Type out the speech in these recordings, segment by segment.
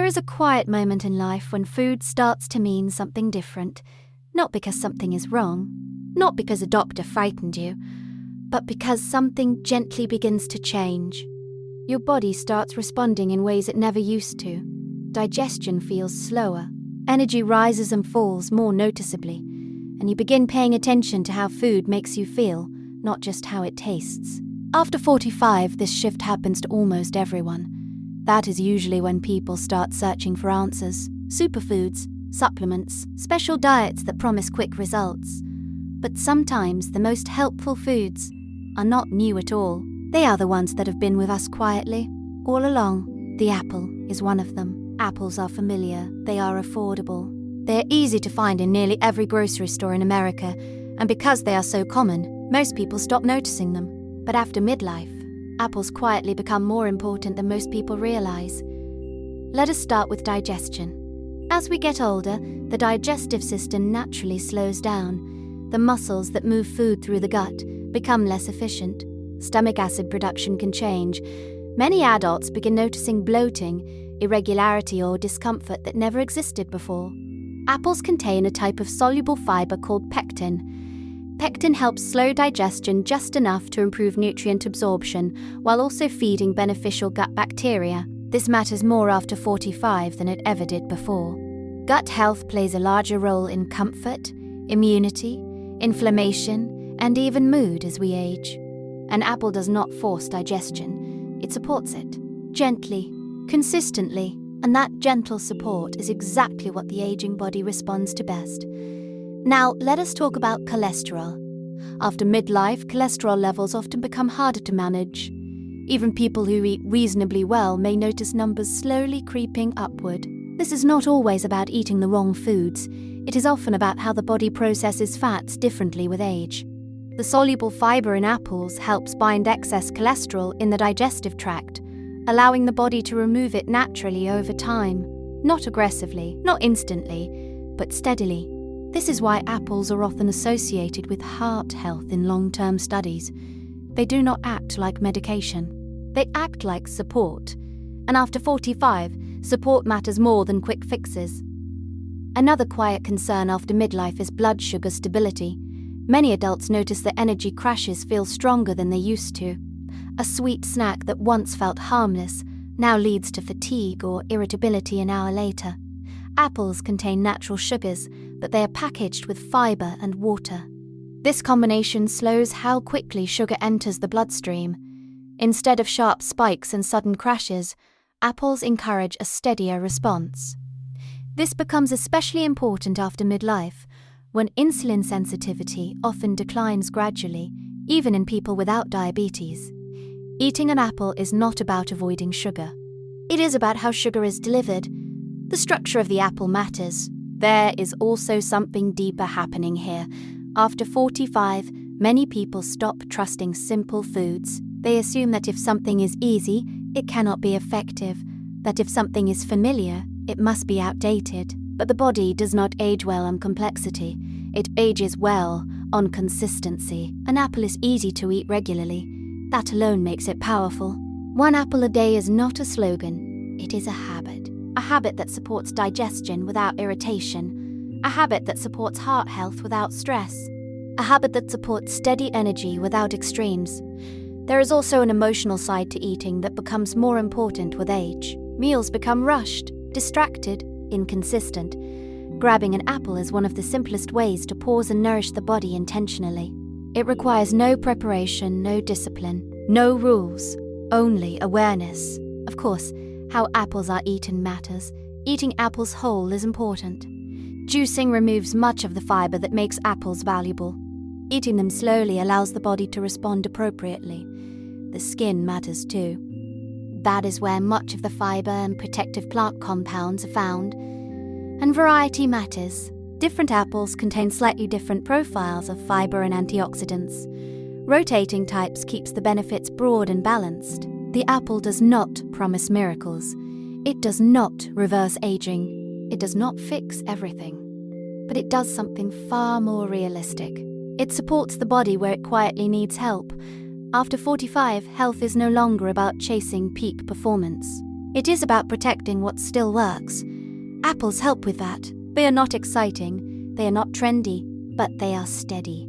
There is a quiet moment in life when food starts to mean something different, not because something is wrong, not because a doctor frightened you, but because something gently begins to change. Your body starts responding in ways it never used to. Digestion feels slower, energy rises and falls more noticeably, and you begin paying attention to how food makes you feel, not just how it tastes. After 45, this shift happens to almost everyone. That is usually when people start searching for answers, superfoods, supplements, special diets that promise quick results. But sometimes the most helpful foods are not new at all. They are the ones that have been with us quietly, all along. The apple is one of them. Apples are familiar, they are affordable. They are easy to find in nearly every grocery store in America, and because they are so common, most people stop noticing them. But after midlife, apples quietly become more important than most people realize. Let us start with digestion. As we get older, the digestive system naturally slows down. The muscles that move food through the gut become less efficient. Stomach acid production can change. Many adults begin noticing bloating, irregularity, or discomfort that never existed before. Apples contain a type of soluble fiber called pectin. Pectin helps slow digestion just enough to improve nutrient absorption while also feeding beneficial gut bacteria. This matters more after 45 than it ever did before. Gut health plays a larger role in comfort, immunity, inflammation, and even mood as we age. An apple does not force digestion, it supports it, gently, consistently, and that gentle support is exactly what the aging body responds to best. Now, let us talk about cholesterol. After midlife, cholesterol levels often become harder to manage. Even people who eat reasonably well may notice numbers slowly creeping upward. This is not always about eating the wrong foods. It is often about how the body processes fats differently with age. The soluble fiber in apples helps bind excess cholesterol in the digestive tract, allowing the body to remove it naturally over time, not aggressively, not instantly, but steadily. This is why apples are often associated with heart health in long-term studies. They do not act like medication. They act like support. And after 45, support matters more than quick fixes. Another quiet concern after midlife is blood sugar stability. Many adults notice that energy crashes feel stronger than they used to. A sweet snack that once felt harmless now leads to fatigue or irritability an hour later. Apples contain natural sugars, but they are packaged with fiber and water. This combination slows how quickly sugar enters the bloodstream. Instead of sharp spikes and sudden crashes, apples encourage a steadier response. This becomes especially important after midlife, when insulin sensitivity often declines gradually, even in people without diabetes. Eating an apple is not about avoiding sugar. It is about how sugar is delivered. The structure of the apple matters. There is also something deeper happening here. After 45, many people stop trusting simple foods. They assume that if something is easy, it cannot be effective, that if something is familiar, it must be outdated. But the body does not age well on complexity. It ages well on consistency. An apple is easy to eat regularly. That alone makes it powerful. One apple a day is not a slogan. It is a habit. A habit that supports digestion without irritation. A habit that supports heart health without stress. A habit that supports steady energy without extremes. There is also an emotional side to eating that becomes more important with age. Meals become rushed, distracted, inconsistent. Grabbing an apple is one of the simplest ways to pause and nourish the body intentionally. It requires no preparation, no discipline, no rules, only awareness. Of course, how apples are eaten matters. Eating apples whole is important. Juicing removes much of the fiber that makes apples valuable. Eating them slowly allows the body to respond appropriately. The skin matters too. That is where much of the fiber and protective plant compounds are found. And variety matters. Different apples contain slightly different profiles of fiber and antioxidants. Rotating types keeps the benefits broad and balanced. The apple does not promise miracles. It does not reverse aging. It does not fix everything. But it does something far more realistic. It supports the body where it quietly needs help. After 45, health is no longer about chasing peak performance. It is about protecting what still works. Apples help with that. They are not exciting, they are not trendy, but they are steady.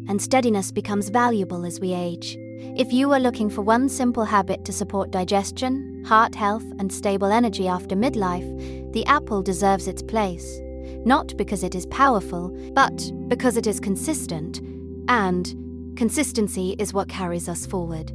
And steadiness becomes valuable as we age. If you are looking for one simple habit to support digestion, heart health, and stable energy after midlife, the apple deserves its place. Not because it is powerful, but because it is consistent, and consistency is what carries us forward.